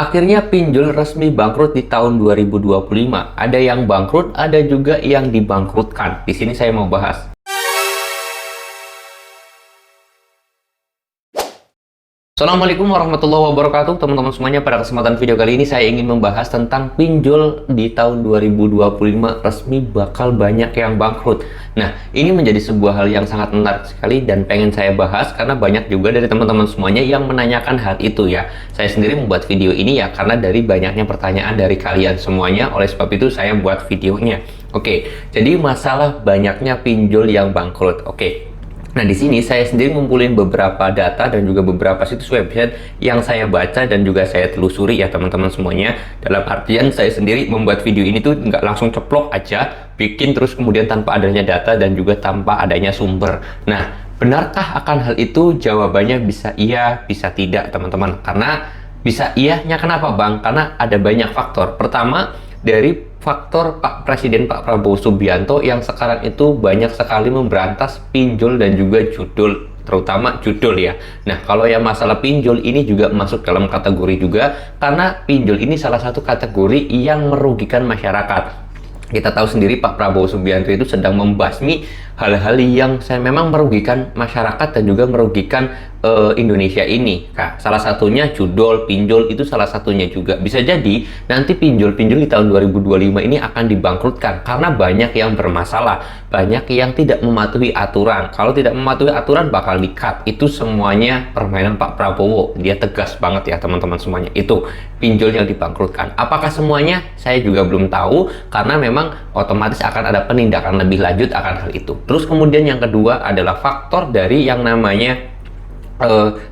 Akhirnya pinjol resmi bangkrut di tahun 2025. Ada yang bangkrut, ada juga yang dibangkrutkan. Di sini saya mau bahas. Assalamualaikum warahmatullahi wabarakatuh teman-teman semuanya. Pada kesempatan video kali ini saya ingin membahas tentang pinjol di tahun 2025 resmi bakal banyak yang bangkrut. Nah, ini menjadi sebuah hal yang sangat menarik sekali dan pengen saya bahas karena banyak juga dari teman-teman semuanya yang menanyakan hal itu ya. Saya sendiri membuat video ini ya karena dari banyaknya pertanyaan dari kalian semuanya, oleh sebab itu saya buat videonya. Oke, jadi masalah banyaknya pinjol yang bangkrut. Oke. Nah, di sini saya sendiri ngumpulin beberapa data dan juga beberapa situs website yang saya baca dan juga saya telusuri ya teman-teman semuanya. Dalam artian saya sendiri membuat video ini tuh nggak langsung ceplok aja, bikin terus kemudian tanpa adanya data dan juga tanpa adanya sumber. Nah, benarkah akan hal itu? Jawabannya bisa iya, bisa tidak teman-teman. Karena bisa iyanya kenapa Bang? Karena ada banyak faktor. Pertama, dari faktor Pak Presiden Pak Prabowo Subianto yang sekarang itu banyak sekali memberantas pinjol dan juga judul, terutama judul ya. Nah, kalau yang masalah pinjol ini juga masuk dalam kategori juga karena pinjol ini salah satu kategori yang merugikan masyarakat. Kita tahu sendiri Pak Prabowo Subianto itu sedang membasmi hal-hal yang memang merugikan masyarakat dan juga merugikan Indonesia ini. Nah, salah satunya judul, pinjol itu salah satunya juga. Bisa jadi nanti pinjol-pinjol di tahun 2025 ini akan dibangkrutkan karena banyak yang bermasalah, banyak yang tidak mematuhi aturan. Kalau tidak mematuhi aturan bakal di-cut. Itu semuanya permainan Pak Prabowo. Dia tegas banget ya teman-teman semuanya. Itu pinjol yang dibangkrutkan. Apakah semuanya? Saya juga belum tahu karena memang otomatis akan ada penindakan lebih lanjut akan hal itu. Terus kemudian yang kedua adalah faktor dari yang namanya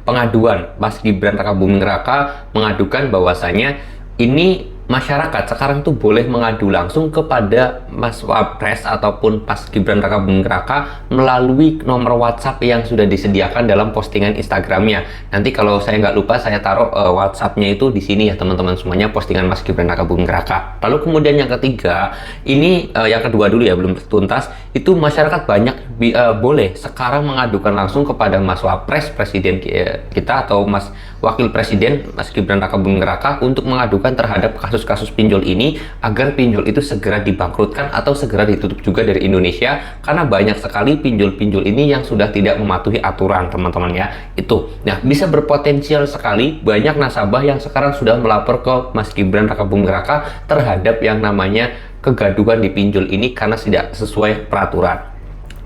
pengaduan. Mas Gibran Rakabuming Raka mengadukan bahwasanya ini masyarakat sekarang tuh boleh mengadu langsung kepada Mas Wapres ataupun Mas Gibran Rakabuming Raka melalui nomor WhatsApp yang sudah disediakan dalam postingan Instagramnya. Nanti kalau saya nggak lupa saya taruh WhatsAppnya itu di sini ya teman-teman semuanya, postingan Mas Gibran Rakabuming Raka. Lalu kemudian yang ketiga, ini yang kedua dulu ya belum tuntas, itu masyarakat banyak boleh sekarang mengadukan langsung kepada Mas Wapres Presiden kita atau Mas Wakil Presiden Mas Gibran Rakabuming Raka untuk mengadukan terhadap kasus pinjol ini agar pinjol itu segera dibangkrutkan atau segera ditutup juga dari Indonesia karena banyak sekali pinjol-pinjol ini yang sudah tidak mematuhi aturan teman-teman ya. Itu. Nah, bisa berpotensial sekali banyak nasabah yang sekarang sudah melapor ke Mas Gibran Rakabuming Raka terhadap yang namanya kegaduhan di pinjol ini karena tidak sesuai peraturan.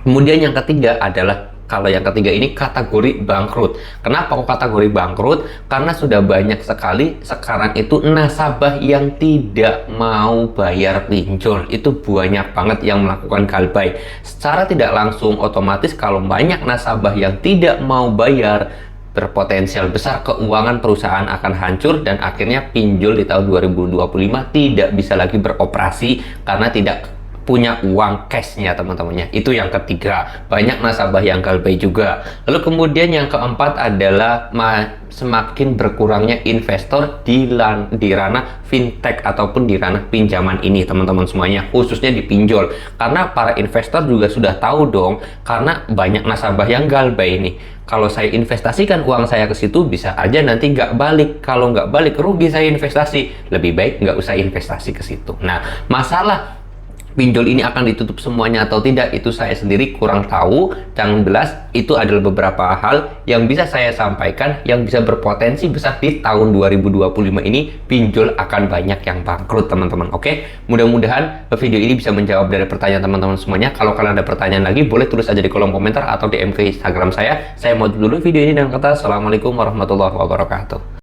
Kemudian yang ketiga adalah kalau yang ketiga ini kategori bangkrut. Kenapa kok kategori bangkrut? Karena sudah banyak sekali sekarang itu nasabah yang tidak mau bayar pinjol. Itu banyak banget yang melakukan galbay. Secara tidak langsung otomatis kalau banyak nasabah yang tidak mau bayar, berpotensial besar keuangan perusahaan akan hancur dan akhirnya pinjol di tahun 2025 tidak bisa lagi beroperasi karena tidak punya uang cashnya teman-temannya. Itu yang ketiga, banyak nasabah yang galbay juga. Lalu kemudian yang keempat adalah semakin berkurangnya investor di ranah fintech ataupun di ranah pinjaman ini teman-teman semuanya, khususnya di pinjol karena para investor juga sudah tahu dong karena banyak nasabah yang galbay ini. Kalau saya investasikan uang saya ke situ bisa aja nanti nggak balik. Kalau nggak balik rugi saya investasi. Lebih baik nggak usah investasi ke situ. Nah, masalah pinjol ini akan ditutup semuanya atau tidak itu saya sendiri kurang tahu. Yang jelas itu adalah beberapa hal yang bisa saya sampaikan yang bisa berpotensi besar di tahun 2025 ini pinjol akan banyak yang bangkrut teman-teman. Oke, mudah-mudahan video ini bisa menjawab dari pertanyaan teman-teman semuanya. Kalau kalian ada pertanyaan lagi boleh tulis aja di kolom komentar atau DM ke Instagram saya. Saya mau dulu video ini dengan kata Assalamualaikum warahmatullahi wabarakatuh.